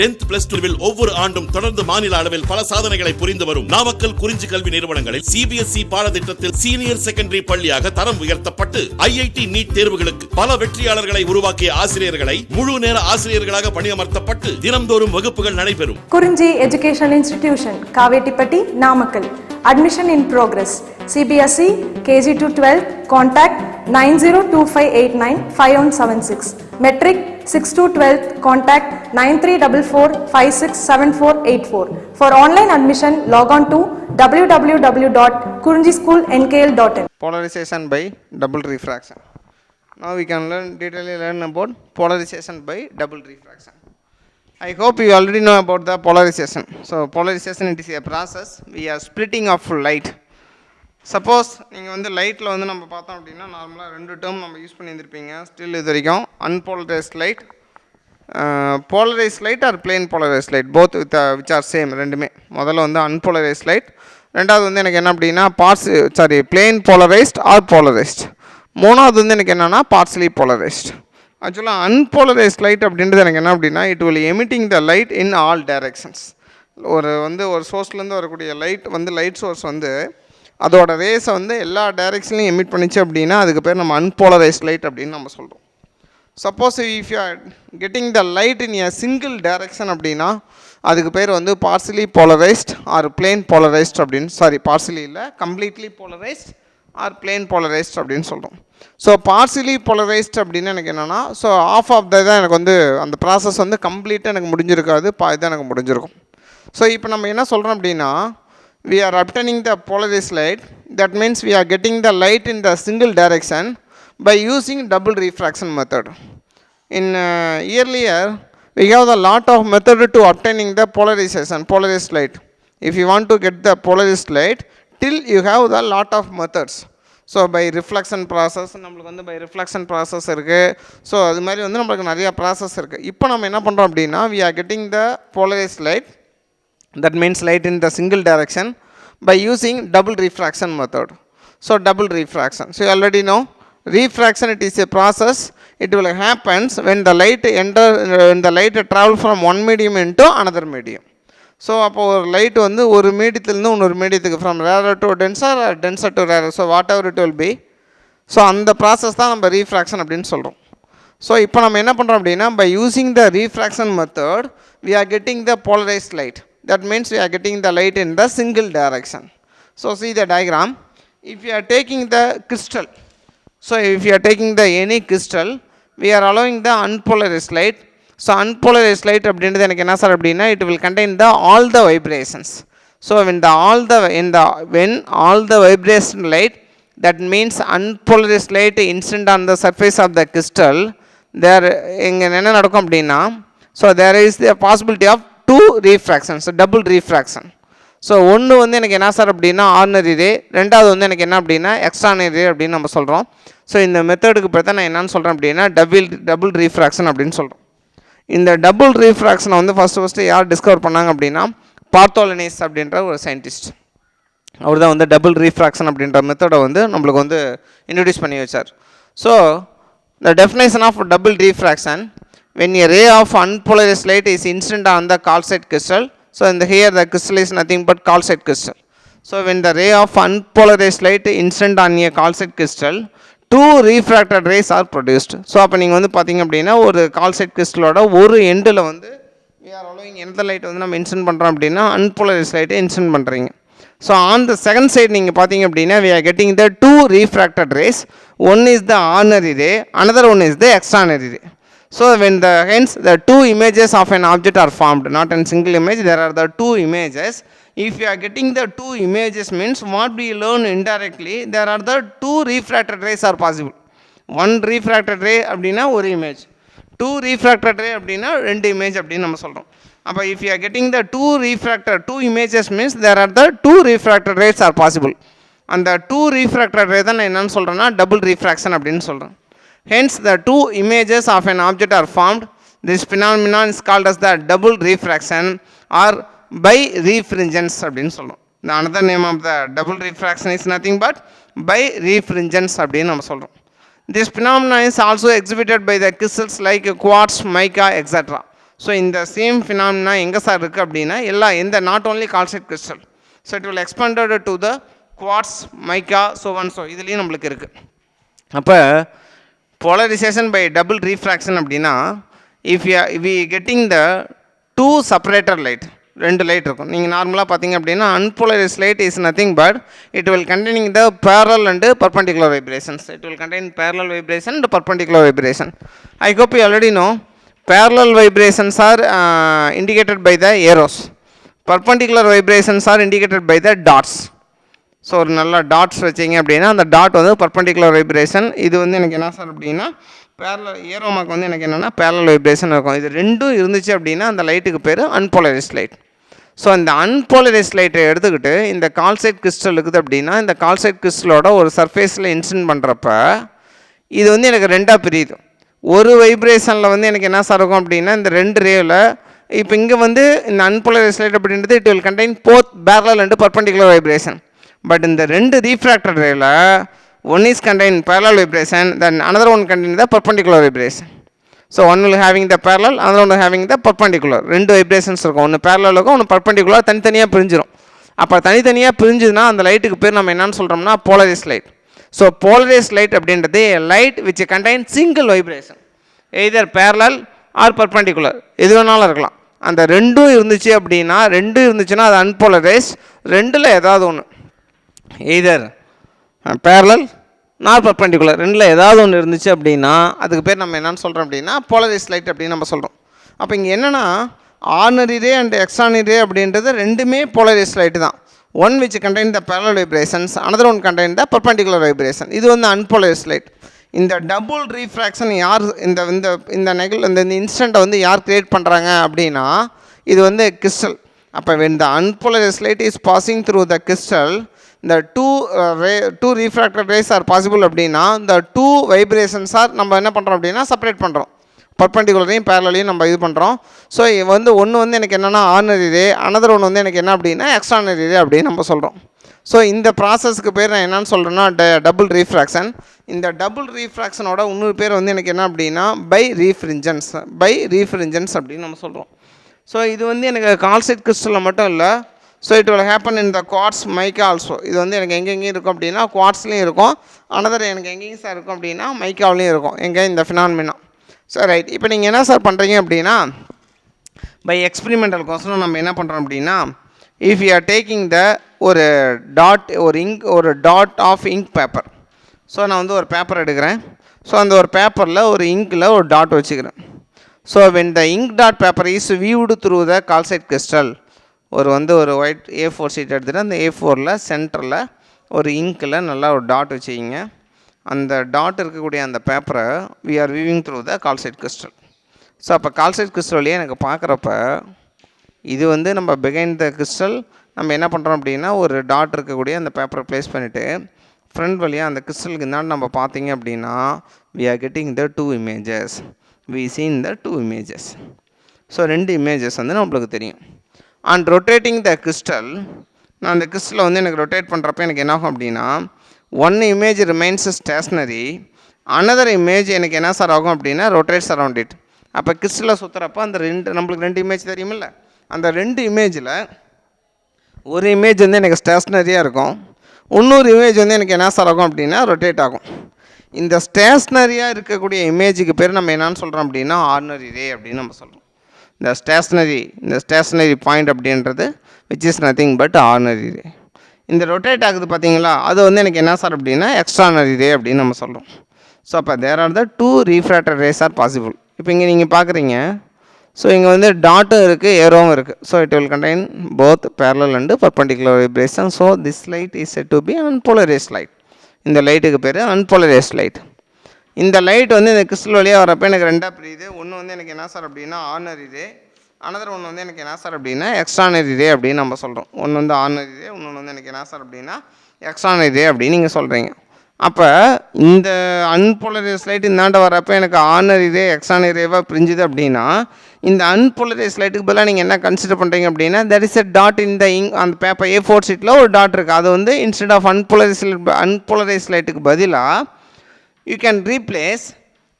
10th plus 2வில் ஒவ்வொரு ஆண்டும் தொடர்ந்து மாநில அளவில் பல சாதனைகளை புரிந்து வரும் நாமக்கல் குறிஞ்சி கல்வி நிறுவனங்களில் CBSE பாடத்திட்டத்தில் சீனியர் செகண்டரி பள்ளியாக தரம் உயர்த்தப்பட்டு IIT நீட் தேர்வுகளுக்கு பல வெற்றியாளர்களை உருவாக்கிய ஆசிரியர்களை முழு நேர ஆசிரியர்களாக பணியமர்த்தப்பட்டு தினம்தோறும் வகுப்புகள் நடைபெறும். குறிஞ்சி educational institution, Kavettipatti, Namakkal. Admission in progress. CBSE KG to 12. Contact 9025895176. Metric 6 to 12. Contact 9344567484. For online admission, log on to www.kurinjischoolnkl.in. Polarization by double refraction. Now we can learn about polarization by double refraction. I hope you already know about the polarization. So polarization, it is a process. We are splitting of light. Suppose நீங்கள் வந்து லைட்டில் வந்து நம்ம பார்த்தோம் அப்படின்னா நார்மலாக 2 term நம்ம use பண்ணியிருந்திருப்பீங்க. Still இது வரைக்கும் unpolarised light, polarised light are plain polarised light, both which are same. ரெண்டுமே முதல்ல வந்து அன்போலரைஸ்ட் லைட், ரெண்டாவது வந்து எனக்கு என்ன அப்படின்னா பிளெயின் போலரைஸ்ட் ஆர் போலரைஸ்ட், மூணாவது வந்து எனக்கு என்னென்னா பார்ட்ஸ்லி போலரைஸ்ட். ஆக்சுவலாக அன்போலரைஸ்ட் லைட் அப்படின்றது எனக்கு என்ன அப்படின்னா it will emitting the light in all directions. ஒரு சோர்ஸ்லேருந்து வரக்கூடிய லைட் சோர்ஸ் வந்து அதோட ரேஸை வந்து எல்லா டைரக்ஷன்லையும் எமிட் பண்ணிச்சு அப்படின்னா அதுக்கு பேர் நம்ம அன்போலரைஸ்ட் லைட் அப்படின்னு நம்ம சொல்கிறோம். Suppose if you are getting the light in a single direction அப்படின்னா அதுக்கு பேர் வந்து partially polarised or plain polarised அப்படின்னு, பார்ட்ஸ்லி இல்லை, completely polarised or plain polarised அப்படின்னு சொல்கிறோம். ஸோ பார்ட்ஸ்லி போலரைஸ்ட் அப்படின்னு எனக்கு என்னென்னா ஆஃப் ஆஃப் தான் எனக்கு வந்து அந்த ப்ராசஸ் வந்து கம்ப்ளீட்டாக எனக்கு முடிஞ்சிருக்காது, தான் எனக்கு முடிஞ்சிருக்கும். ஸோ இப்போ நம்ம என்ன சொல்கிறோம் அப்படின்னா we are obtaining the polarized light, that means we are getting the light in the single direction by using double refraction method. In earlier we have a lot of method to obtaining the polarized light. If you want to get the polarized light, till you have the lot of methods. So by reflection process, நம்மளுக்கு வந்து by reflection process இருக்குது. So அது மாதிரி வந்து நம்மளுக்கு நிறையா process இருக்குது. இப்போ நம்ம என்ன பண்ணுறோம் அப்படின்னா we are getting the polarized light, that means light in the single direction, by using double refraction method. So double refraction, so you already know refraction, it is a process. It will happens when the light travel from one medium into another medium. So அப்போ ஒரு light வந்து ஒரு மீடியத்துலேருந்து இன்னொரு மீடியத்துக்கு from rarer to denser, denser to rarer, so whatever it will be. So அந்த process தான் நம்ம ரீஃப்ராக்ஷன் அப்படின்னு சொல்கிறோம். ஸோ இப்போ நம்ம என்ன பண்ணுறோம் அப்படின்னா by using the refraction method we are getting the polarized light, that means we are getting the light in the single direction. So see the diagram. If you are taking the crystal, so if you are taking the any crystal, we are allowing the unpolarized light. So unpolarized light அப்படின்றது எனக்கு என்ன sir அப்படின்னா it will contain the all the vibrations. So when all the vibration light, that means unpolarized light incident on the surface of the crystal, there இங்க என்ன நடக்கும் அப்படின்னா so there is the possibility of two refractions, double refraction. So ஒன்று வந்து எனக்கு என்ன sir அப்படின்னா ordinary ரே, ரெண்டாவது வந்து எனக்கு என்ன அப்படின்னா எக்ஸ்ட்ரானரி ரே அப்படின்னு நம்ம சொல்கிறோம். ஸோ இந்த மெத்தடுக்கு பார்த்தா நான் என்னன்னு சொல்கிறேன் அப்படின்னா டபுள் ரீஃப்ராக்ஷன் அப்படின்னு சொல்கிறோம். இந்த டபுள் ரீஃப்ராக்ஷனை வந்து ஃபஸ்ட்டு யார் டிஸ்கவர் பண்ணாங்க அப்படின்னா பார்த்தோலனேஸ் அப்படின்ற ஒரு சயின்டிஸ்ட். அவர் தான் வந்து டபுள் ரீஃப்ராக்ஷன் அப்படின்ற மெத்தடை வந்து நம்மளுக்கு வந்து இன்ட்ரடியூஸ் பண்ணி வச்சார். So the definition of double refraction, when a ray of unpolarized light is incident on the calcite crystal, so here the crystal is nothing but calcite crystal. So when the ray of unpolarized light incident on a calcite crystal, two refracted rays are produced. So அப்போ நீங்கள் வந்து பார்த்தீங்க அப்படின்னா ஒரு calcite கிறிஸ்டலோட ஒரு எண்டில் வந்து we are allowing எந்த லைட் வந்து நம்ம இன்சிடென்ட் பண்ணுறோம் அப்படின்னா அன்போலரைஸ்ட் லைட்டை இன்சிடென்ட் பண்ணுறீங்க. So on the second side நீங்கள் பார்த்தீங்க அப்படின்னா we are getting the two refracted rays. One is the ordinary ray, another one is the extraordinary ray. So when hence the two images of an object are formed, not in single image, there are the two images. If you are getting the two images means what we learn indirectly, there are the two refracted rays are possible. One refracted ray அப்படின்னா ஒரு image, two refracted ray அப்படின்னா ரெண்டு image அப்படின்னு நம்ம சொல்கிறோம். அப்போ if you are getting the two images means there are the two refracted rays are possible. அந்த two refracted ray தான் நான் என்னன்னு சொல்கிறேன்னா டபுள் ரீஃப்ராக்ஷன் அப்படின்னு சொல்கிறேன். Hence the two images of an object are formed. This phenomenon is called as the double refraction or birefringence அப்படின்னு சொல்கிறோம். The another name of the double refraction is nothing but birefringence அப்படின்னு நம்ம சொல்கிறோம். This phenomenon is also exhibited by the crystals like quartz, mica, etc. So இந்த same phenomena எங்கே sir இருக்குது அப்படின்னா எந்த not only calcite crystal, so it will expanded to the quartz, mica, so இதுலேயும் நம்மளுக்கு இருக்குது. அப்போ போலரைசேஷன் பை டபுள் ரீஃப்ராக்ஷன் அப்படின்னா if we getting the 2 separator light, 2 light இருக்கும். நீங்கள் நார்மலாக பார்த்தீங்க அப்படின்னா unpolarised light is nothing but it will containing the parallel and perpendicular vibrations. It will contain parallel vibration and perpendicular vibration. I hope you already know parallel vibrations are indicated by the arrows. Perpendicular vibrations are indicated by the dots. So ஒரு நல்ல dots வச்சிங்க அப்படின்னா அந்த dot வந்து perpendicular vibration. இது வந்து எனக்கு என்ன சார் அப்படின்னா பேரலல், ஏரோ மார்க் வந்து எனக்கு என்னென்னா பேரலல் வைப்ரேஷன் இருக்கும். இது ரெண்டும் இருந்துச்சு அப்படின்னா அந்த லைட்டுக்கு பேர் அன்போலரைஸ்ட் லைட். ஸோ அந்த அன்போலரைஸ்ட் லைட்டை எடுத்துக்கிட்டு இந்த கால்சைட் கிறிஸ்டல் இருக்குது அப்படின்னா இந்த கால்சைட் கிறிஸ்டலோட ஒரு சர்ஃபேஸில் இன்சிடென்ட் பண்ணுறப்ப இது வந்து எனக்கு ரெண்டாக பிரியுது. ஒரு வைப்ரேஷனில் வந்து எனக்கு என்ன சார் இருக்கும் அப்படின்னா இந்த 2 ரேவில் இப்போ இங்கே வந்து இந்த அன்போலரைஸ்ட் லைட் அப்படின்றது it will contain both parallel and perpendicular vibration. But இந்த 2 ரீஃப்ராக்டட் ரேவில் one is contain parallel vibration, then another one contain the perpendicular vibration. So one will having the parallel, another one having the perpendicular. 2 vibrations இருக்கும், ஒன்று parallel இருக்கும், ஒன்று perpendicular. தனித்தனியாக பிரிஞ்சிடும். அப்போ தனித்தனியாக பிரிஞ்சுதுன்னா அந்த லைட்டுக்கு பேர் நம்ம என்னன்னு சொல்கிறோம்னா polarised light. So polarised light அப்படின்றது light which contain single vibration, either parallel or perpendicular, எது வேணாலும் இருக்கலாம். அந்த 2 இருந்துச்சுன்னா அது அன்போலரைஸ்ட். 2ல் ஏதாவது ஒன்று either parallel or perpendicular, 2ல் ஏதாவது ஒன்று இருந்துச்சு அப்படின்னா அதுக்கு பேர் நம்ம என்னன்னு சொல்கிறோம் அப்படின்னா போலரைஸ்ட் லைட் அப்படின்னு நம்ம சொல்கிறோம். அப்போ இங்கே என்னென்னா ஆர்டினரி ரே அண்ட் எக்ஸ்ட்ரானரி ரே அப்படின்றது ரெண்டுமே போலரைஸ்ட் லைட்டு தான். One which contain the parallel vibrations, another one contain the perpendicular vibration. இது வந்து அன்போலரைஸ்ட் லைட். இந்த டபுள் ரீஃப்ராக்ஷன் யார் இந்த இந்த இந்த நெகல் இந்த இன்ஸ்டண்ட்டை வந்து யார் கிரியேட் பண்ணுறாங்க அப்படின்னா இது வந்து கிறிஸ்டல். அப்போ when the unpolarized light is passing through the crystal, the two refracted rays are possible அப்படின்னா the 2 vibrations are நம்ம என்ன பண்ணுறோம் அப்படின்னா செப்பரேட் பண்ணுறோம். பர்பண்டிகுலரையும் பேரலையும் நம்ம இது பண்ணுறோம். ஸோ வந்து ஒன்று வந்து எனக்கு என்னென்னா ஆர்டினரி ரே, அனதர் ஒன்று வந்து எனக்கு என்ன அப்படின்னா எக்ஸ்ட்ரானரி ரே அப்படின்னு நம்ம சொல்கிறோம். ஸோ இந்த ப்ராசஸ்க்கு பேர் நான் என்னென்னு சொல்கிறேன்னா டபுள் ரீஃப்ராக்ஷன். இந்த டபுள் ரீஃப்ராக்ஷனோட இன்னொரு பேர் வந்து எனக்கு என்ன அப்படின்னா பை ரீஃப்ரிஞ்சன்ஸ் அப்படின்னு நம்ம சொல்கிறோம். ஸோ இது வந்து எனக்கு கால்சைட் கிறிஸ்டலில் மட்டும் இல்லை, so it will happen in the quartz mica also. இது வந்து எனக்கு எங்கெங்கேயும் இருக்கும் அப்படின்னா குவார்ட்ஸ்லேயும் இருக்கும், அனதர் எனக்கு எங்கேயும் சார் இருக்கும் அப்படின்னா மைக்காவிலையும் இருக்கும் எங்கே இந்த ஃபினாமினா. ஸோ ரைட், இப்போ நீங்கள் என்ன சார் பண்ணுறீங்க அப்படின்னா பை எக்ஸ்பெரிமெண்டல் கோசம் நம்ம என்ன பண்ணுறோம் அப்படின்னா if you are taking the ஒரு டாட் ஆஃப் இங்க் பேப்பர். ஸோ நான் வந்து ஒரு பேப்பர் எடுக்கிறேன். ஸோ அந்த ஒரு பேப்பரில் ஒரு இங்கில் ஒரு டாட் வச்சுக்கிறேன். So when the ink dot paper is viewed through the calcite crystal, ஒரு ஒயிட் A4 ஷீட் எடுத்துகிட்டு அந்த A4ல் சென்டரில் ஒரு இங்கில் நல்லா ஒரு டாட் வச்சுக்கிங்க. அந்த டாட் இருக்கக்கூடிய அந்த பேப்பரை we are viewing through the calcite crystal. So அப்போ கால்சைட் கிறிஸ்டல் வழியாக எனக்கு பார்க்குறப்ப இது வந்து நம்ம பிகைண்ட் த கிறிஸ்டல் நம்ம என்ன பண்ணுறோம் அப்படின்னா ஒரு டாட் இருக்கக்கூடிய அந்த பேப்பரை ப்ளேஸ் பண்ணிவிட்டு ஃப்ரண்ட் வழியாக அந்த கிறிஸ்டலுக்கு இந்தாண்டு நம்ம பார்த்தீங்க அப்படின்னா we are getting the 2 images. We seen the 2 images. So 2 images வந்து நம்மளுக்கு தெரியும். அண்ட் ரொட்டேட்டிங் த கிறிஸ்டல், நான் அந்த கிறிஸ்டலை வந்து எனக்கு ரொட்டேட் பண்ணுறப்ப எனக்கு என்ன ஆகும் அப்படின்னா 1 image remains stationary, another image எனக்கு என்ன சார் ஆகும் அப்படின்னா ரொட்டேட்ஸ் அரவுண்ட் இட். அப்போ கிறிஸ்டலை சுற்றுறப்போ அந்த நம்மளுக்கு 2 இமேஜ் தெரியுமில்ல, அந்த 2 இமேஜில் ஒரு இமேஜ் வந்து எனக்கு ஸ்டேஷ்னரியாக இருக்கும், இன்னொரு இமேஜ் வந்து எனக்கு என்ன சார் ஆகும் அப்படின்னா ரொட்டேட் ஆகும். இந்த ஸ்டேஷ்னரியாக இருக்கக்கூடிய இமேஜுக்கு பேர் நம்ம என்னன்னு சொல்கிறோம் அப்படின்னா ஆர்டினரி ரே அப்படின்னு நம்ம சொல்கிறோம். இந்த ஸ்டேஷ்னரி பாயிண்ட் அப்படின்றது which is nothing but ordinary ray. இந்த ரொட்டேட் ஆகுது பார்த்தீங்களா, அது வந்து எனக்கு என்ன சார் அப்படின்னா எக்ஸ்ட்ரானரி ரே அப்படின்னு நம்ம சொல்கிறோம். ஸோ அப்போ there are the 2 refracted rays are possible. இப்போ இங்கே நீங்கள் பார்க்குறீங்க, ஸோ இங்கே வந்து டாட்டும் இருக்குது ஏரோவும் இருக்குது. So it will contain both parallel and perpendicular vibration. So this light is said to be unpolarized light. இந்த லைட்டுக்கு பேர் அன்போலரைஸ்ட் லைட். இந்த லைட் வந்து இந்த கிறிஸ்டல் வழியாக வரப்போ எனக்கு ரெண்டாக பிரியுது. ஒன்று வந்து எனக்கு என்ன சார் அப்படின்னா ஆர்டினரி ரே, அனதர் ஒன்று வந்து எனக்கு என்ன சார் அப்படின்னா எக்ஸ்ட்ரானரி ரே அப்படின்னு நம்ம சொல்கிறோம். ஒன்று வந்து ஆர்டினரி ரே, இன்னொன்று வந்து எனக்கு என்ன சார் அப்படின்னா எக்ஸ்ட்ரானரி ரே அப்படின்னு நீங்கள் சொல்கிறீங்க. அப்போ இந்த அன்போலரைஸ்ட் லைட் இந்தாண்ட வரப்போ எனக்கு ஆர்டினரி ரே எக்ஸ்ட்ரானரி ரேவாக பிரிஞ்சுது அப்படின்னா இந்த அன்போலரைஸ்ட் லைட்டுக்கு பதிலாக நீங்கள் என்ன கன்சிடர் பண்ணுறீங்க அப்படின்னா there is a dot in the ink அந்த பேப்பர் A4 ஷீட்டில் ஒரு டாட் இருக்குது. அது வந்து இன்ஸ்டெட் ஆஃப் அன்போலரைஸ்ட் லைட்டுக்கு பதிலாக you can replace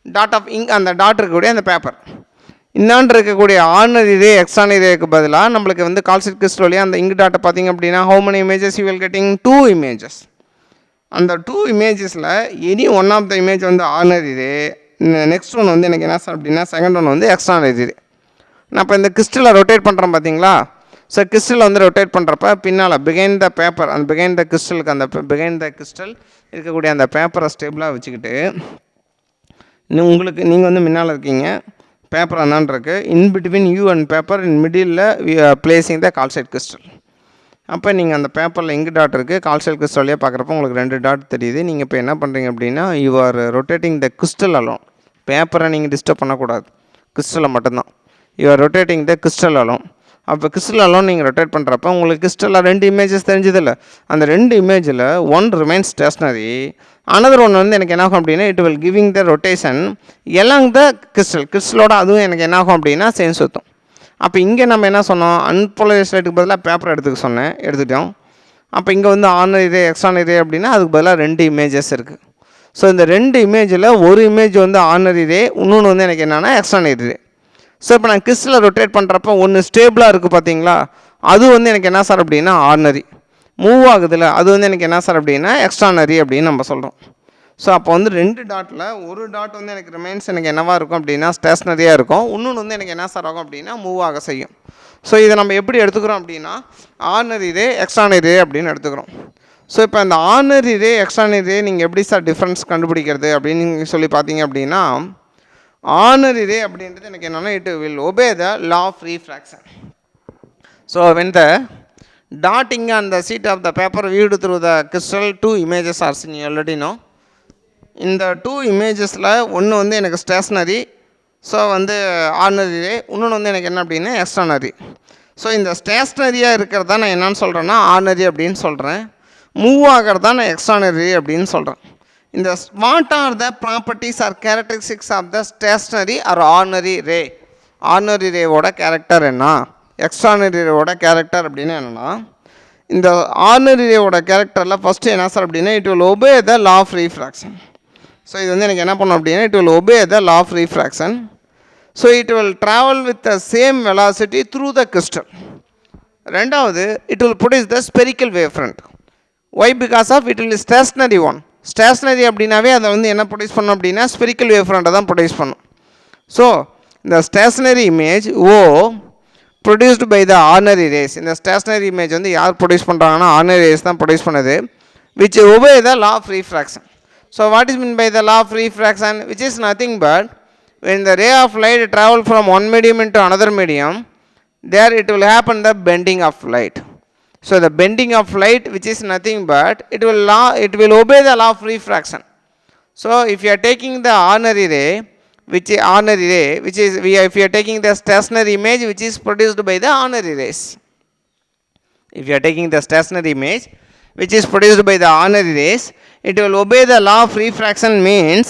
dot of ink, அந்த டாட் இருக்கக்கூடிய அந்த பேப்பர். இந்தாண்டு இருக்கக்கூடிய ஆர்டினரி ரே எக்ஸ்ட்ரானரி ரேக்கு பதிலாக நம்மளுக்கு வந்து கால்சைட் கிறிஸ்டல் வழியாக அந்த இங்க் டாட்டை பார்த்திங்க அப்படின்னா how many images you will getting 2 images. அந்த 2 இமேஜஸில் any one of the image வந்து ஆர்டினரி ரே, நெக்ஸ்ட் ஒன் வந்து எனக்கு என்ன சார் அப்படின்னா செகண்ட் ஒன் வந்து எக்ஸ்ட்ரானரி ரே. நான் இப்போ இந்த கிறிஸ்டலை ரொட்டேட் பண்ணுறேன் பார்த்தீங்களா. ஸோ கிறிஸ்டல் வந்து ரொட்டேட் பண்ணுறப்ப பின்னால் பிகைண்ட் த பேப்பர், அந்த பிகைண்ட் த கிறிஸ்டலுக்கு அந்த பிகைண்ட் த கிறிஸ்டல் இருக்கக்கூடிய அந்த பேப்பரை ஸ்டேபிளாக வச்சுக்கிட்டு நீங்கள் வந்து முன்னால் இருக்கீங்க, பேப்பர் அந்தாண்டு இருக்குது, in between you and paper in middle placing the calcite crystal. அப்போ நீங்கள் அந்த பேப்பரில் இங்க் டாட் இருக்குது, கால்சைட் கிறிஸ்டல் வழியாக பார்க்குறப்ப உங்களுக்கு 2 டாட் தெரியுது. நீங்கள் இப்போ என்ன பண்ணுறீங்க அப்படின்னா you are rotating the crystal alone. பேப்பரை நீங்கள் டிஸ்டர்ப் பண்ணக்கூடாது, கிறிஸ்டலை மட்டும்தான். You are rotating the crystal alone. அப்போ கிறிஸ்டல் அலோன் நீங்கள் ரொட்டேட் பண்ணுறப்ப உங்களுக்கு கிறிஸ்டலில் 2 இமேஜஸ் தெரிஞ்சதில்ல. அந்த 2 இமேஜில் one remain stationary, another one வந்து எனக்கு என்னாகும் அப்படின்னா it will giving the rotation along the கிறிஸ்டலோட அதுவும் எனக்கு என்னாகும் அப்படின்னா சேர்ந்து சுற்றும். அப்போ இங்கே நம்ம என்ன சொன்னோம், அன்போலரைஸ்ட் லைட்டுக்கு பதிலாக பேப்பர் எடுத்துக்கிட்டோம். அப்போ இங்கே வந்து ஆர்டினரி ரே எக்ஸ்ட்ரானரி ரே அப்படின்னா அதுக்கு பதிலாக 2 இமேஜஸ் இருக்குது. ஸோ இந்த 2 இமேஜில் ஒரு இமேஜ் வந்து ஆர்டினரி ரே, இன்னொன்று வந்து எனக்கு என்னென்னா எக்ஸ்ட்ரானரி ரே. ஸோ இப்போ நான் கிறிஸ்டலை ரொட்டேட் பண்ணுறப்ப ஒன்று ஸ்டேபிளாக இருக்குது பார்த்தீங்களா, அது வந்து எனக்கு என்ன சார் அப்படின்னா ஆர்டினரி. மூவ் ஆகுதுல்ல, அது வந்து எனக்கு என்ன சார் அப்படின்னா எக்ஸ்ட்ரானரி அப்படின்னு நம்ம சொல்கிறோம். ஸோ அப்போ வந்து 2 டாட்டில் ஒரு டாட் வந்து எனக்கு ரிமைன்ஸ் எனக்கு என்னவாக இருக்கும் அப்படின்னா ஸ்டேஷ்னரியாக இருக்கும், இன்னொன்று வந்து எனக்கு என்ன சார் ஆகும் அப்படின்னா மூவ் ஆக செய்யும். ஸோ இதை நம்ம எப்படி எடுத்துக்கிறோம் அப்படின்னா ஆர்டினரி ரே எக்ஸ்ட்ரானரி ரே அப்படின்னு எடுத்துக்கிறோம். ஸோ இப்போ இந்த ஆர்டினரி ரே எக்ஸ்ட்ரானரி ரே நீங்கள் எப்படி சார் டிஃப்ரென்ஸ் கண்டுபிடிக்கிறது அப்படின்னு சொல்லி பார்த்தீங்க அப்படின்னா ஆர்டினரி ரே அப்படின்றது எனக்கு என்னென்னா it will obey the law of refraction. So when the dotting on the sheet of the paper viewed through the crystal 2 images are seen, you already know. இந்த 2 இமேஜஸில் ஒன்று வந்து எனக்கு ஸ்டேஷ்னரி, ஸோ வந்து ஆர்டினரி ரே, இன்னொன்று வந்து எனக்கு என்ன அப்படின்னா எக்ஸ்ட்ரானரி. ஸோ இந்த ஸ்டேஷ்னரியாக இருக்கிறதா நான் என்னென்னு சொல்கிறேன்னா ஆர்டினரி அப்படின்னு சொல்கிறேன், மூவ் ஆகிறதா நான் எக்ஸ்ட்ரானரி அப்படின்னு சொல்கிறேன். இந்த what are the properties or characteristics of the stationary or ordinary ray. Ordinary ரேவோட கேரக்டர் என்ன, எக்ஸ்ட்ரானரி ரேவோட கேரக்டர் அப்படின்னு என்னென்னா, இந்த ஆர்டினரி ரேவோட கேரக்டரில் ஃபஸ்ட்டு என்ன சார் அப்படின்னா it will obey the law of refraction. So இது வந்து எனக்கு என்ன பண்ணும் அப்படின்னா it will obey the law of refraction. So it will travel with the same velocity through the crystal. ரெண்டாவது it will produce the spherical wave front. Why because of it will stationary one. Stationary அப்படின்னாவே அதை வந்து என்ன produce பண்ணும் அப்படின்னா spherical wave ஃப்ரண்ட்டை தான் produce பண்ணும். So இந்த stationary image O produced by the ordinary rays. இந்த ஸ்டேஷ்னரி இமேஜ் வந்து யார் ப்ரொடியூஸ் பண்ணுறாங்கன்னா ஆர்டினரி ரேஸ் தான் ப்ரொடியூஸ் பண்ணுது, which obey the law of refraction. So what is meant by the law of refraction, which is nothing but when the ray of light travel from one medium into another medium, there it will happen the bending of light. So the bending of light, which is nothing but it will obey the law of refraction. So if you are taking the ordinary ray, which is if you are taking the stationary image which is produced by the ordinary rays, if you are taking the stationary image which is produced by the ordinary rays, it will obey the law of refraction, means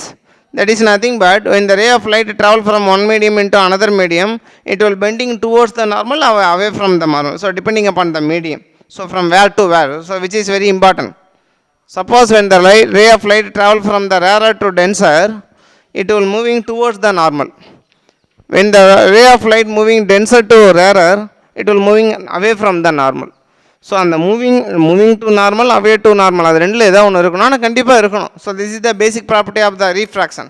that is nothing but when the ray of light travel from one medium into another medium, it will bending towards the normal or away from the normal. So depending upon the medium, so from where to where, so which is very important. Suppose when the ray of light travel from the rarer to denser, it will moving towards the normal. When the ray of light moving denser to rarer, it will moving away from the normal. So அந்த moving to normal away to normal அது ரெண்டில் ஏதாவது ஒன்று இருக்கணும், ஆனால் கண்டிப்பாக இருக்கணும். So this is the basic property of the refraction.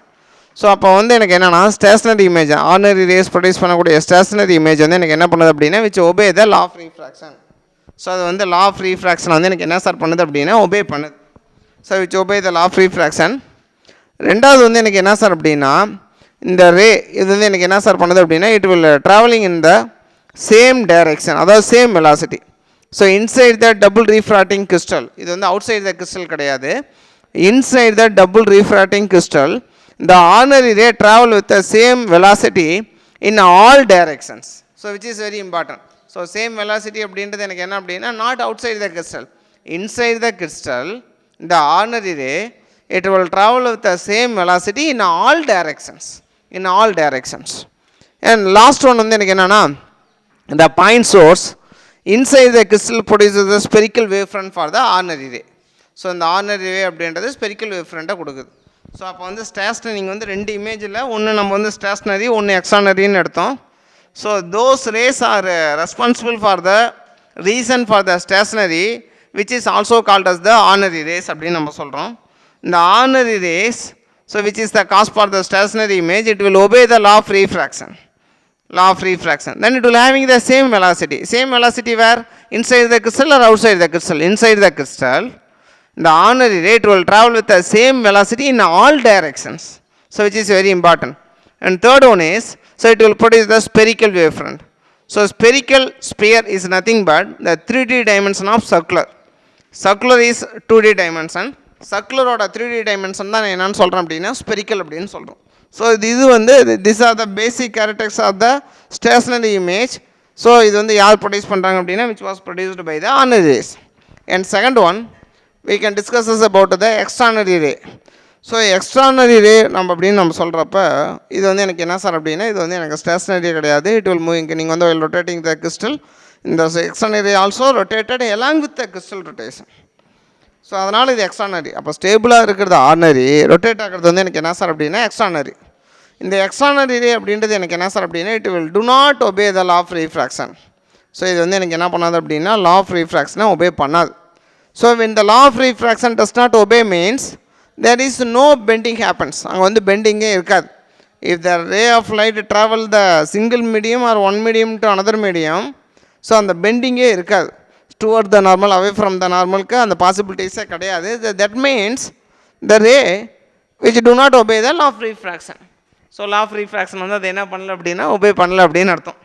So அப்போ வந்து எனக்கு என்னென்னா stationary image ordinary rays produce பண்ணக்கூடிய ஸ்டேஷ்னரி இமேஜ் வந்து எனக்கு என்ன பண்ணுது அப்படின்னா which obey the law of refraction. So அது வந்து லா ஆஃப் ரீஃப்ராக்ஷன் வந்து எனக்கு என்ன சார் பண்ணுது அப்படின்னா ஒபே பண்ணுது. So which obey the law of refraction. ரெண்டாவது வந்து எனக்கு என்ன சார் அப்படின்னா இந்த ரே இது வந்து எனக்கு என்ன சார் பண்ணுது அப்படின்னா it will travelling in the same direction, அதாவது same velocity. So inside the double refracting crystal, இது வந்து அவுட் சைட் த கிறிஸ்டல் கிடையாது, inside the double refracting crystal the ordinary ray travel with the same velocity in all directions. So which is very important. So same velocity அப்படின்றது எனக்கு என்ன அப்படின்னா not outside the crystal, inside the crystal the ordinary ray it will travel with the same velocity in all directions, in all directions. And last one வந்து எனக்கு என்னென்னா the point source inside the crystal produces a spherical wave front for the ordinary ray. So இந்த ordinary ரே அப்படின்றது spherical wave ஃப்ரண்ட்டை கொடுக்குது. So அப்போ வந்து ஸ்டேஷ்னரிங் வந்து ரெண்டு இமேஜில் ஒன்று நம்ம வந்து ஸ்டேஷ்னரி ஒன்று எக்ஸ்ட்ரானரின்னு எடுத்தோம். So those rays are responsible for the reason for the stationary which is also called as the ordinary rays அப்படின்னு நம்ம சொல்கிறோம். இந்த ordinary rays so which is the cause for the stationary image it will obey the law of refraction. Law of refraction. Then it will having the same velocity. Same velocity where? Inside the crystal or outside the crystal? Inside the crystal. The ordinary ray will travel with the same velocity in all directions. So which is very important. And third one is, so it will produce the spherical wavefront. So spherical sphere is nothing but the 3D dimension of circular. Circular is 2D dimension. Circular oda 3D dimension தான் என்னன்னு சொல்கிறோம் அப்படின்னா spherical அப்படின்னு சொல்கிறோம். So இது வந்து this are the basic characters of the stationary image. So இது வந்து யார் ப்ரொடியூஸ் பண்ணுறாங்க அப்படின்னா which was produced by the ordinary rays. And second one we can discuss this about the extraordinary ray. So extraordinary ray நம்ம அப்படின்னு நம்ம சொல்கிறப்ப இது வந்து எனக்கு என்ன சார் அப்படின்னா இது வந்து எனக்கு ஸ்டேஷ்னரி கிடையாது. இட் வில் மூவிங் நீங்கள் வந்து ரொட்டேட்டிங் த கிறிஸ்டல் இந்த extraordinary also rotated along with the crystal rotation. So அதனால் இது எக்ஸ்ட்ரானரி. அப்போ ஸ்டேபிளாக இருக்கிறது ஆர்டினரி, ரொட்டேட் ஆகிறது வந்து எனக்கு என்ன சார் அப்படின்னா எக்ஸ்ட்ரானரி. இந்த எக்ஸ்ட்ரானரி ரே அப்படின்றது எனக்கு என்ன சார் அப்படின்னா it will do not obey the law of refraction. So இது வந்து எனக்கு என்ன பண்ணாது அப்படின்னா law of refraction ஒபே பண்ணாது. So when the law of refraction does not obey means there is no bending happens. அங்கே வந்து பெண்டிங்கே இருக்காது. if the ray of light travel the single medium or one medium to another medium, so அந்த பெண்டிங்கே இருக்காது. Toward the normal away from the நார்மலுக்கு அந்த பாசிபிலிட்டிஸே கிடையாது. That means the ray which do not obey the law of refraction. So law of refraction வந்து அது என்ன பண்ணல அப்படின்னா ஒபே பண்ணல அப்படின்னு அர்த்தம்.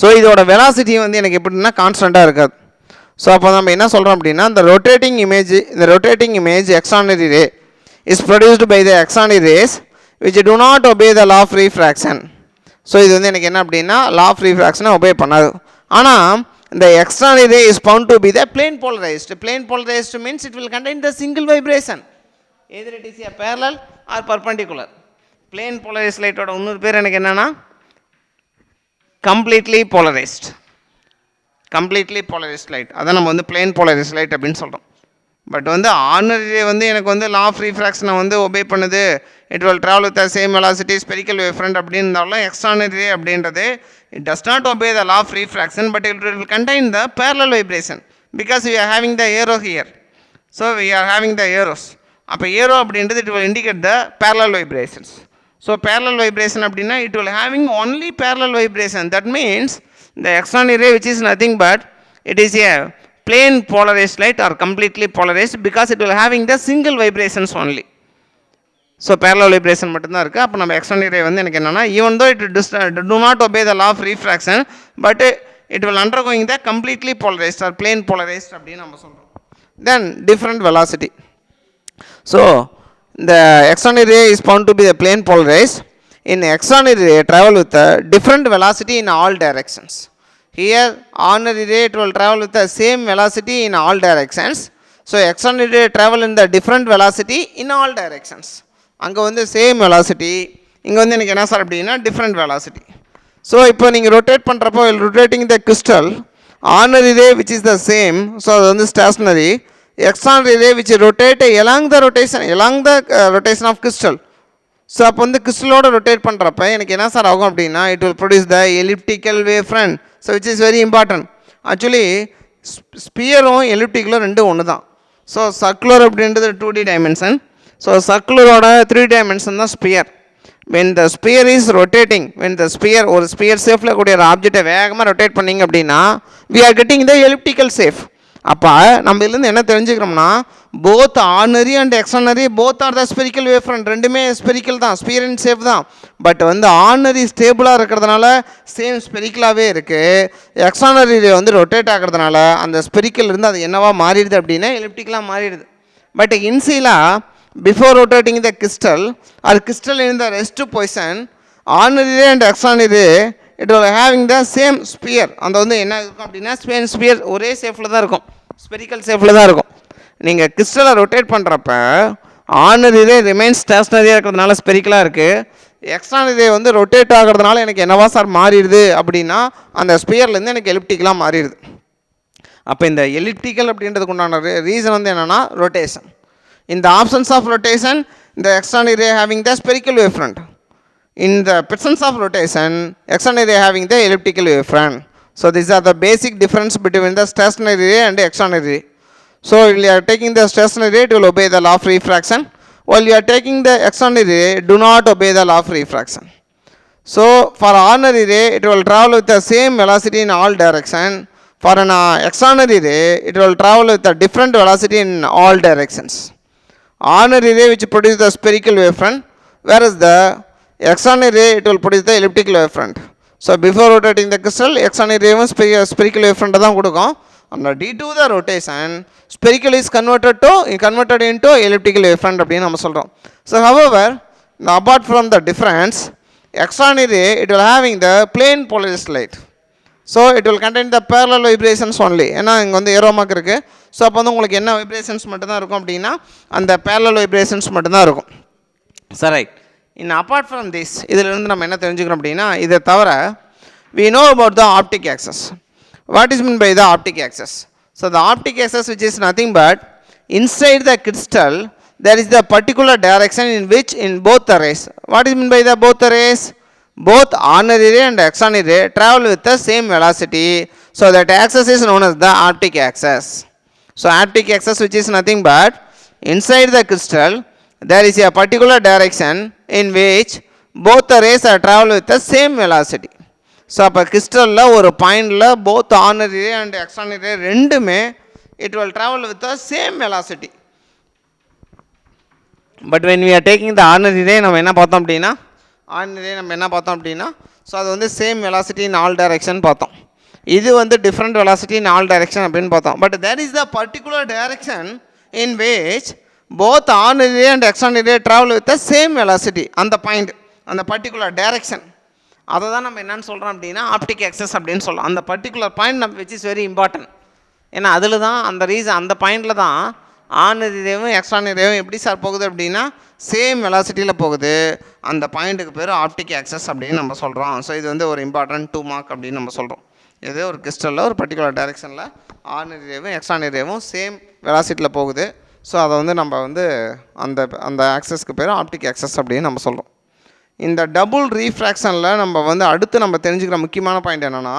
ஸோ இதோட வெலாசிட்டி வந்து எனக்கு எப்படின்னா கான்ஸ்டண்ட்டாக இருக்காது. ஸோ அப்போ நம்ம என்ன சொல்கிறோம் அப்படின்னா இந்த rotating image extraordinary ray is produced by the extraordinary rays which do not obey the law of refraction. So இது வந்து எனக்கு என்ன அப்படின்னா law of refraction ஒபே பண்ணாது. ஆனால் the external ray is found to be the plane polarized. Plane polarized means it will contain the single vibration. Either it is a parallel or perpendicular. Plane polarized light oda இன்னொரு பேர் எனக்கு என்னன்னா completely polarized. Completely polarized light. அதான் நம்ம வந்து plane polarized light அப்படின்னு சொல்கிறோம். But வந்து ஆர்டினரி ரே வந்து எனக்கு வந்து law of refraction வந்து ஒபே பண்ணுது. It will travel with the same velocity spherical wavefront அப்படின்னு இருந்தாலும் எக்ஸ்ட்ரானரி ரே அப்படின்றது it does not obey the law of refraction but it will contain the parallel vibration because we are having the arrow here. So we are having the arrows. அப்போ arrow அப்படின்றது it will indicate the parallel vibrations. So parallel vibration அப்படின்னா it will having only parallel vibration. That means the external ray which is nothing but it is a plane polarized light or completely polarized because it will having the single vibrations only. So parallel vibration மட்டும்தான் இருக்குது. அப்போ நம்ம external ரே வந்து எனக்கு என்னென்னா even though it do not obey the law of refraction but it will undergoing the completely polarised or plane polarised அப்படின்னு நம்ம சொல்கிறோம். Then different velocity. So the external ray is found to be the plane polarized. In external ray travel with a different velocity in all directions. Here ordinary ray it will travel with the same velocity in all directions. So external ray travel in the different velocity in all directions. அங்கே வந்து same velocity, இங்கே வந்து எனக்கு என்ன sir அப்படின்னா different velocity. So இப்போ நீங்கள் rotate பண்ணுறப்போ rotating the crystal ordinary ray which is the same. So அது வந்து stationary. Extraordinary ray which rotate along the rotation of crystal. So அப்போ வந்து கிறிஸ்டலோட ரொட்டேட் பண்ணுறப்ப எனக்கு என்ன சார் ஆகும் அப்படின்னா it will produce the elliptical wave front. So which is very important. Actually ஸ்பியரும் எலிப்டிக்கலும் ரெண்டும் ஒன்று தான். ஸோ சர்க்குலர் அப்படின்றது 2D டைமென்ஷன். ஸோ சர்க்குலரோட 3D டைமென்ஷன் தான் sphere. when the sphere is rotating, when the sphere ஒரு ஸ்பியர் ஷேப்பில் கூடிய ஒரு ஆப்ஜெக்டை வேகமாக ரொட்டேட் பண்ணிங்க அப்படின்னா we are getting the elliptical shape. அப்போ நம்ம இதுலேருந்து என்ன தெரிஞ்சுக்கிறோம்னா both ordinary and extraordinary both are the spherical wave front. ரெண்டுமே ஸ்பெரிக்கல் தான், ஸ்பியர் அண்ட் ஷேப் தான். பட் வந்து ஆர்டினரி ஸ்டேபிளாக இருக்கிறதுனால சேம் ஸ்பெரிக்கலாகவே இருக்குது. எக்ஸ்ட்ரானரி வந்து ரொட்டேட் ஆகிறதுனால அந்த ஸ்பெரிக்கல் இருந்து அது என்னவா மாறிடுது அப்படின்னா எலிப்டிக்கலாக மாறிடுது. பட் இன்சியலாக before rotating the crystal or crystal in the rest position, ordinary ray and external ray it will having the same sphere. அந்த வந்து என்ன இருக்கும் அப்படின்னா ஸ்பியர் ஒரே ஷேப்பில் தான் இருக்கும், ஸ்பெரிக்கல் ஷேப்பில் தான் இருக்கும். நீங்கள் கிறிஸ்டலை ரொட்டேட் பண்ணுறப்ப ஆர்டினரி ரே ரிமைன்ஸ் ஸ்டேஷ்னரியாக இருக்கிறதுனால ஸ்பெரிக்கலாக இருக்குது. எக்ஸ்டர்னல் ரே வந்து ரொட்டேட் ஆகிறதுனால எனக்கு என்னவா சார் மாறிடுது அப்படின்னா அந்த ஸ்பியர்லேருந்து எனக்கு எலிப்டிக்கலாக மாறிடுது. அப்போ இந்த எலிப்டிக்கல் அப்படின்றதுக்கு உண்டான ரீசன் வந்து என்னென்னா rotation. In the absence of rotation, the external ray having the spherical wavefront. In the presence of rotation, external ray having the elliptical wavefront. So these are the basic difference between the stationary ray and external ray. So if you are taking the stationary ray, it will obey the law of refraction. While you are taking the external ray, do not obey the law of refraction. So for ordinary ray, it will travel with the same velocity in all directions. For an external ray, it will travel with a different velocity in all directions. Ordinary ray which produces the spherical wavefront, whereas the external ray it will produce the elliptical wavefront. So before rotating the crystal, external ray was spherical wavefront தான் கொடுக்கும். And due to the rotation, spherical is converted into elliptical wavefront அப்படின்னு நம்ம சொல்றோம். So however, apart from the difference, external ray it will having the plane polarized light. So it will contain the parallel vibrations only. ஏன்னா இங்கே வந்து arrow mark இருக்குது. So அப்போ வந்து உங்களுக்கு என்ன வைப்ரேஷன்ஸ் மட்டும்தான் இருக்கும் அப்படின்னா அந்த parallel vibrations மட்டும்தான் இருக்கும். சரி, இன் அப்பார்ட் ஃப்ரம் திஸ் இதிலிருந்து நம்ம என்ன தெரிஞ்சுக்கிறோம் அப்படின்னா இதை தவிர we know about the optic axis. What is meant by the optic axis? So the optic axis which is nothing but inside the crystal there is the particular direction in which in both the rays. What is meant by the both the rays? Both ordinary ray and external ray travel with the same velocity. So that axis is known as the optic axis. So optic axis which is nothing but inside the crystal there is a particular direction in which both the rays are travel with the same velocity. So அப்போ கிறிஸ்டலில் ஒரு பாயிண்டில் both ordinary ray and external ray ரெண்டுமே it will travel with the same velocity. But when we are taking the ordinary ray நம்ம என்ன பார்த்தோம் அப்படின்னா so அது வந்து same velocity in all direction பார்த்தோம். இது வந்து different velocity in all direction அப்படின்னு பார்த்தோம். But there is the particular direction in which both ordinary ray and external ray travel with the same velocity. அந்த பாயிண்ட், அந்த particular direction, அதை தான் நம்ம என்னென்னு சொல்கிறோம் அப்படின்னா ஆப்டிக் ஆக்சஸ் அப்படின்னு சொல்லலாம். அந்த பர்டிகுலர் பாயிண்ட் நம்ம விச் இஸ் வெரி இம்பார்ட்டன்ட். ஏன்னா அதில் தான் அந்த ரீசன், அந்த பாயிண்டில் தான் ஆர்டினரி ரேவும் எக்ஸ்டர்னல் ரேவும் எப்படி சார் போகுது அப்படின்னா சேம் வெலாசிட்டியில் போகுது. அந்த பாயிண்ட்டுக்கு பேர் ஆப்டிக் ஆக்சஸ் அப்படின்னு நம்ம சொல்கிறோம். ஸோ இது வந்து ஒரு இம்பார்ட்டன்ட் 2 மார்க் அப்படின்னு நம்ம சொல்கிறோம். இதே ஒரு கிறிஸ்டலில் ஒரு பர்டிகுலர் டைரெக்ஷனில் ஆர்டினரி ரேவும் எக்ஸ்டர்னல் ரேவும் சேம் வெலாசிட்டியில் போகுது. ஸோ அதை வந்து நம்ம வந்து அந்த ஆக்சஸ்க்கு பேர் ஆப்டிக் ஆக்சஸ் அப்படின்னு நம்ம சொல்கிறோம். இந்த டபுள் ரீஃப்ராக்ஷனில் நம்ம வந்து அடுத்து நம்ம தெரிஞ்சுக்கிற முக்கியமான பாயிண்ட் என்னென்னா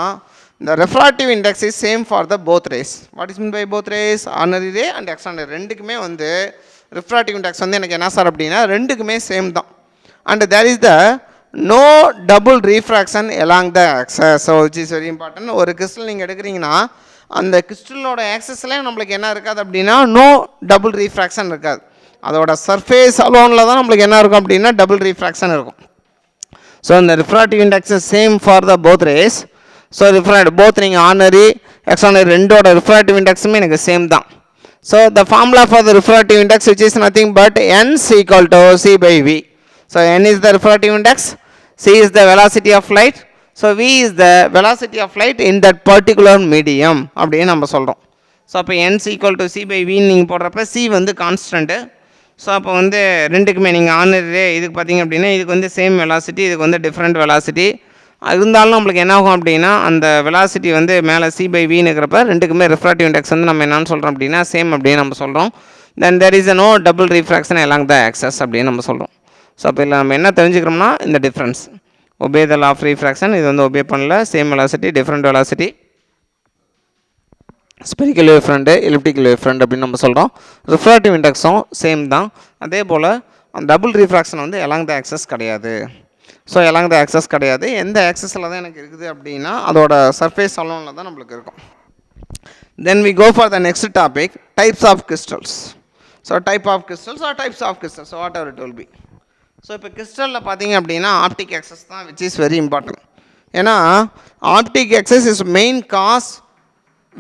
இந்த refractive index is same for the both rays. What is mean by both rays? Ordinary ray and external ரெண்டுக்குமே வந்து ரெஃப்ராக்டிவ் இண்டெக்ஸ் வந்து எனக்கு என்ன சார் அப்படின்னா ரெண்டுக்குமே சேம் தான். And there is the no double refraction along the axis. So which is very important. ஒரு crystal நீங்கள் எடுக்கிறீங்கன்னா அந்த கிறிஸ்டலோட ஆக்சஸ்லேயும் நம்மளுக்கு என்ன இருக்காது அப்படின்னா நோ டபுள் ரீஃப்ராக்ஷன் இருக்காது. அதோட சர்ஃபேஸ் அலோனில் தான் நம்மளுக்கு என்ன இருக்கும் அப்படின்னா டபுள் ரீஃப்ராக்ஷன் இருக்கும். ஸோ இந்த refractive index same for the both race. So both நீங்கள் ஆர்டினரி எக்ஸ்டர்னல் ரெண்டோட ரிஃப்ராக்டிவ் இண்டெக்ஸுமே எனக்கு சேம் தான். So the formula for the refractive index which is nothing but n equal to c by v. So n is the refractive index, c is the velocity of light, so v is the velocity of light in that particular medium அப்படின்னு நம்ம சொல்கிறோம். So அப்போ n equal to c by v நீங்கள் போடுறப்ப c வந்து constant. So அப்போ வந்து ரெண்டுக்குமே நீங்கள் ஆர்டினரி இதுக்கு பார்த்தீங்க அப்படின்னா இதுக்கு வந்து சேம் வெலாசிட்டி, இதுக்கு வந்து டிஃப்ரெண்ட் வெலாசிட்டி இருந்தாலும் நம்மளுக்கு என்ன ஆகும் அப்படின்னா அந்த வெலாசிட்டி வந்து மேலே c by v இருக்கிறப்ப ரெண்டுக்குமே ரெஃப்ராக்டிவ் இண்டெக்ஸ் வந்து நம்ம என்னன்னு சொல்கிறோம் அப்படின்னா சேம் அப்படின்னு நம்ம சொல்கிறோம். Then there is no double refraction along the axis அப்படின்னு நம்ம சொல்கிறோம். ஸோ அப்போ இல்லை நம்ம என்ன தெரிஞ்சுக்கிறோம்னா இந்த difference obey the law of refraction, இது வந்து ஒபே பண்ணல, same velocity different velocity, spherical wave front elliptical wave front அப்படின்னு நம்ம சொல்கிறோம். ரிஃப்ராக்டிவ் இண்டெக்ஸும் சேம் தான். அதே போல் அந்த டபுள் ரீஃப்ராக்ஷன் வந்து எலாங் த ஆக்சஸ் கிடையாது. ஸோ எலாங் த ஆக்சஸ் கிடையாது. எந்த ஆக்சஸில் தான் எனக்கு இருக்குது அப்படின்னா அதோட சர்ஃபேஸ் அலோனில் தான் நம்மளுக்கு இருக்கும். Then we go for the next topic, types of crystals. So type of crystals or types of crystals whatever it will be. So இப்போ கிறிஸ்டலில் பார்த்தீங்க அப்படின்னா ஆப்டிக் ஆக்சஸ் தான் விச் இஸ் வெரி இம்பார்ட்டன்ட். ஏன்னா optic axis is main cause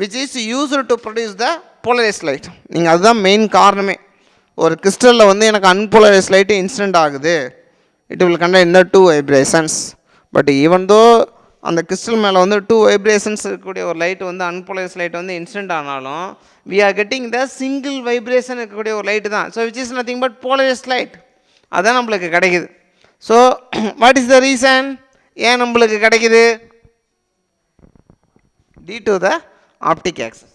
which is used to produce the polarized light. நீங்கள் அதுதான் main காரணமே. ஒரு கிறிஸ்டலில் வந்து எனக்கு அன்போலரைஸ்ட் லைட்டு இன்சிடென்ட் ஆகுது, it will contain the 2 vibrations. But even though அந்த கிறிஸ்டல் மேலே வந்து 2 வைப்ரேஷன்ஸ் இருக்கக்கூடிய ஒரு லைட் வந்து அன்போலரைஸ்ட் லைட் வந்து இன்சிடென்ட் ஆனாலும் we are getting the single vibration இருக்கக்கூடிய ஒரு லைட்டு தான். So which is nothing but polarized light. அதான் நம்மளுக்கு கிடைக்குது. So what is the reason? ஏன் நம்மளுக்கு கிடைக்குது? due to the optic axis.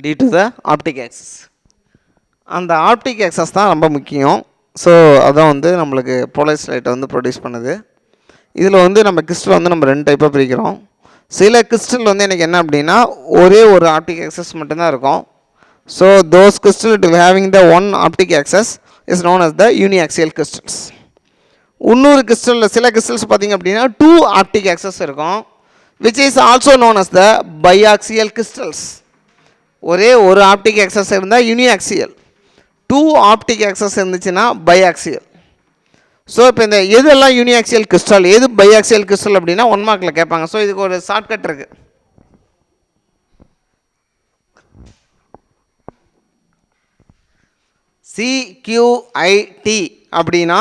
due to the optic axis. அந்த ஆப்டிக் ஆக்சஸ் தான் ரொம்ப முக்கியம். ஸோ அதான் வந்து நம்மளுக்கு போலரைஸ்ட் லைட்டை வந்து ப்ரொடியூஸ் பண்ணுது. இதில் வந்து நம்ம கிறிஸ்டல் வந்து நம்ம 2 டைப்பாக பிரிக்கிறோம். சில கிறிஸ்டல் வந்து எனக்கு என்ன அப்படின்னா ஒரே ஒரு ஆப்டிக் ஆக்சஸ் மட்டும்தான் இருக்கும். So those crystal it having the one optic axis is known as the uniaxial crystals. இன்னொரு கிறிஸ்டலில் சில கிறிஸ்டல்ஸ் பார்த்திங்க அப்படின்னா 2 ஆப்டிக் ஆக்சஸ் இருக்கும், which is also known as the biaxial crystals. ஒரே ஒரு ஆப்டிக் ஆக்சஸ் இருந்தால் யூனிஆக்சியல், 2 ஆப்டிக் ஆக்சஸ் இருந்துச்சுன்னா பைஆக்சியல். ஸோ இப்போ இந்த எதெல்லாம் யூனிஆக்சியல் கிறிஸ்டல் எது பைஆக்சியல் கிறிஸ்டல் அப்படின்னா 1 மார்க்கில் கேட்பாங்க. ஸோ இதுக்கு ஒரு ஷார்ட்கட் இருக்குது. CQIT அப்படின்னா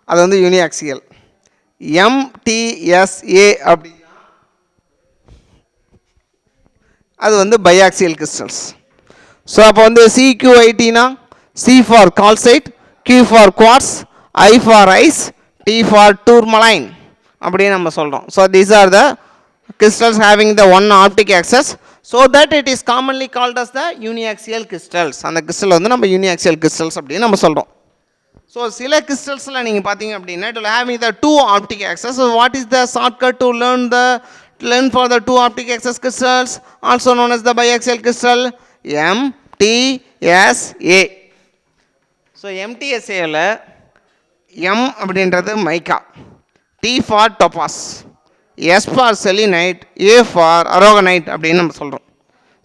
அது வந்து யூனிஆக்சியல், MTSA அப்படின்னா அது வந்து பைஆக்சியல் கிறிஸ்டல்ஸ். ஸோ அப்போ வந்து CQITனா C for calcite, Q for quartz, I for ice, T for tourmaline அப்படின்னு நம்ம சொல்கிறோம். So these are the crystals having the one optic axis, so that it is commonly called as the uniaxial crystals. அந்த crystal வந்து நம்ம uniaxial crystals அப்படின்னு நம்ம சொல்கிறோம். So சில கிறிஸ்டல்ஸில் நீங்கள் பார்த்தீங்க அப்படின்னா it will having the 2 optic axis. So what is the shortcut to learn for the 2 optic axis crystals, also known as the biaxial crystal? MTSA. So MTSAவில் M அப்படின்றது mica, T for topaz, S for selenite, A for aragonite அப்படின்னு நம்ம சொல்கிறோம்.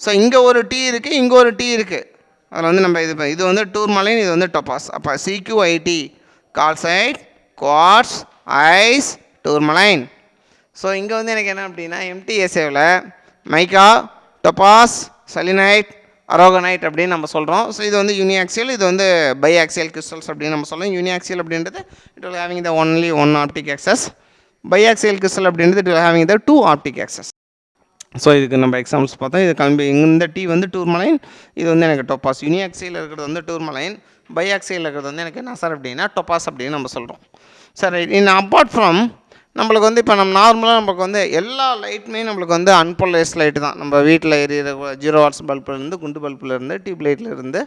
So இங்கே ஒரு T இருக்குது, இங்கே ஒரு T இருக்குது. அதில் வந்து நம்ம இது வந்து டூர்மலைன், இது வந்து டொபாஸ். அப்போ CQIT calcite, quartz, ice, tourmaline. So இங்கே வந்து எனக்கு என்ன அப்படின்னா MTSAவில் மைக்கா, டொபாஸ், செலினைட், அரோகனைட் அப்படின்னு நம்ம சொல்கிறோம். ஸோ இது வந்து யூனிஆக்சியல், இது வந்து பைஆக்சியல் கிறிஸ்டல்ஸ் அப்படின்னு நம்ம சொல்கிறோம். யூனிஆக்சியல் அப்படின்றது it will having the only one optic axis. Biaxial crystal அப்படின்றது it will having the 2 optic axis. So இதுக்கு நம்ம எக்ஸாம்பிள்ஸ் பார்த்தோம். இது கிளம்பி இந்த T வந்து டூர்மலைன், இது வந்து எனக்கு டொபாஸ். யூனிஆக்சியல் இருக்கிறது வந்து டூர்மலைன், பைஆக்சியல் இருக்கிறது வந்து எனக்கு என்ன சார் அப்படின்னா டொபாஸ் அப்படின்னு நம்ம சொல்கிறோம். சார் இன் அப்பார்ட் ஃப்ரம் நம்மளுக்கு வந்து இப்போ நம்ம நார்மலாக நம்மளுக்கு வந்து எல்லா லைட்டுமே நம்மளுக்கு வந்து அன்போலரைஸ்ட் லைட்டு தான். நம்ம வீட்டில் எரியிற 0 வாட்ஸ் பல்ப்லேருந்து, குண்டு பல்ப்லேருந்து, டியூப் லைட்லேருந்து,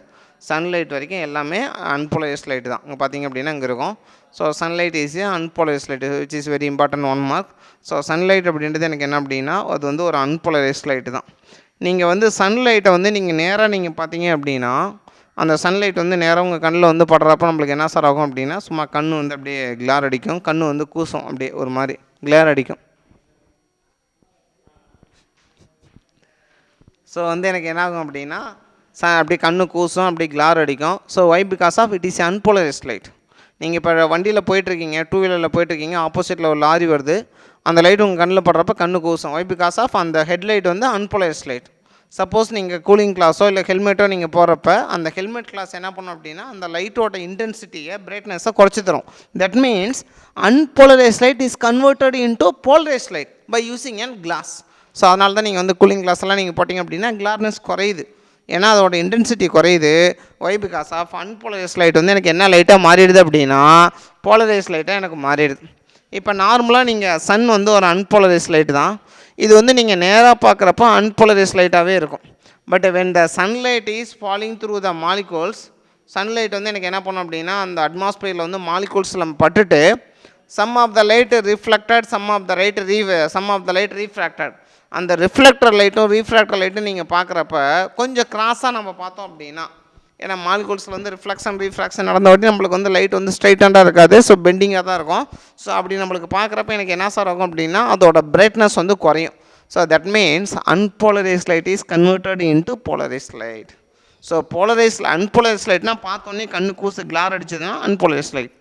சன்லைட் வரைக்கும் எல்லாமே அன்போலரைஸ்ட் லைட்டு தான். இங்கே பார்த்தீங்க அப்படின்னா இங்கே இருக்கும். So sunlight is unpolarised light which is very important 1 mark. So sunlight அப்படின்றது எனக்கு என்ன அப்படின்னா அது வந்து ஒரு அன்போலரைஸ்ட் லைட்டு தான். நீங்கள் வந்து சன்லைட்டை வந்து நீங்கள் நேராக நீங்கள் பார்த்தீங்க அப்படின்னா அந்த சன்லைட் வந்து நேராக உங்கள் கண்ணில் வந்து படுறப்போ நம்மளுக்கு என்ன சார் ஆகும் அப்படின்னா சும்மா கண் வந்து அப்படியே கிளார் அடிக்கும், கண் வந்து கூசும், அப்படியே ஒரு மாதிரி கிளார் அடிக்கும். ஸோ வந்து எனக்கு என்ன ஆகும் அப்படின்னா அப்படியே கண்ணு கூசும், அப்படியே கிளார் அடிக்கும். So why because of it is unpolarised light. நீங்கள் இப்போ வண்டியில் போயிட்டுருக்கீங்க, 2 வீலரில் போயிட்டுருக்கீங்க, ஆப்போசிட்டில் ஒரு லாரி வருது, அந்த லைட் உங்கள் கண்ணில் படுறப்ப கண்ணு கூசும். வை பிகாஸ் ஆஃப் அந்த ஹெட்லைட் வந்து அன்போலரைஸ்ட் லைட். சப்போஸ் நீங்கள் கூலிங் கிளாஸோ இல்லை ஹெல்மெட்டோ நீங்கள் போகிறப்ப அந்த ஹெல்மெட் கிளாஸ் என்ன பண்ணும் அப்படின்னா அந்த லைட்டோட இன்டென்சிட்டியை பிரைட்னஸை குறைச்சி தரும். That means unpolarised light is converted into polarised light by using and glass. So அதனால தான் நீங்கள் வந்து கூலிங் கிளாஸ்லாம் நீங்கள் போட்டிங்க அப்படின்னா கிளார்னஸ் குறையுது, ஏன்னா அதோட இன்டென்சிட்டி குறையுது. வை பிகாஸ் ஆஃப் அன்போலரைஸ்ட் லைட் வந்து எனக்கு என்ன லைட்டாக மாறிடுது அப்படின்னா போலரைஸ்ட் லைட்டாக எனக்கு மாறிடுது. இப்போ நார்மலாக நீங்கள் சன் வந்து ஒரு அன்போலரைஸ்ட் லைட் தான். இது வந்து நீங்கள் நேராக பார்க்குறப்ப அன்போலரைஸ்ட் லைட்டாகவே இருக்கும். But when the sunlight is falling through the molecules, sunlight வந்து எனக்கு என்ன பண்ணும் அப்படின்னா அந்த அட்மாஸ்பியரில் வந்து மாலிகூல்ஸ் நம்ம பட்டுட்டு some of the light reflected, some of the light refracted. அந்த ரிஃப்ளெக்டர் லைட்டும் ரீஃப்ராக்டர் லைட்டும் நீங்கள் பார்க்குறப்ப கொஞ்சம் கிராஸாக நம்ம பார்த்தோம் அப்படின்னா, ஏன்னா மாலிகூல்ஸில் வந்து ரிஃப்ளெக்ஷன் ரீஃப்ராக்ஷன் நடந்த வாட்டி நம்மளுக்கு வந்து லைட் வந்து ஸ்ட்ரைட்டாக இருக்காது, ஸோ பெண்டிங்காக தான் இருக்கும். ஸோ அப்படி நம்மளுக்கு பார்க்குறப்ப எனக்கு என்ன சார் ஆகும் அப்படின்னா அதோட பிரைட்னஸ் வந்து குறையும். So that means unpolarised light is converted into polarised light. So unpolarised லைட்னா பார்த்தோன்னே கண்ணு கூசு கிளார் அடிச்சதுன்னா அன்போலரைஸ்ட் லைட்.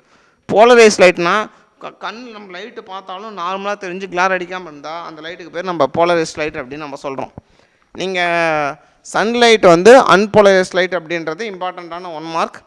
போலரைஸ்ட் லைட்னா கண் நம்ம லைட்டு பார்த்தாலும் நார்மலாக தெரிஞ்சு கிளார் அடிக்காமல் இருந்தால் அந்த லைட்டுக்கு பேர் நம்ம போலரைஸ்ட் லைட் அப்படின்னு நம்ம சொல்கிறோம். நீங்கள் சன்லைட் வந்து அன்போலரைஸ்ட் லைட் அப்படின்றது இம்பார்ட்டண்ட்டான 1 மார்க்.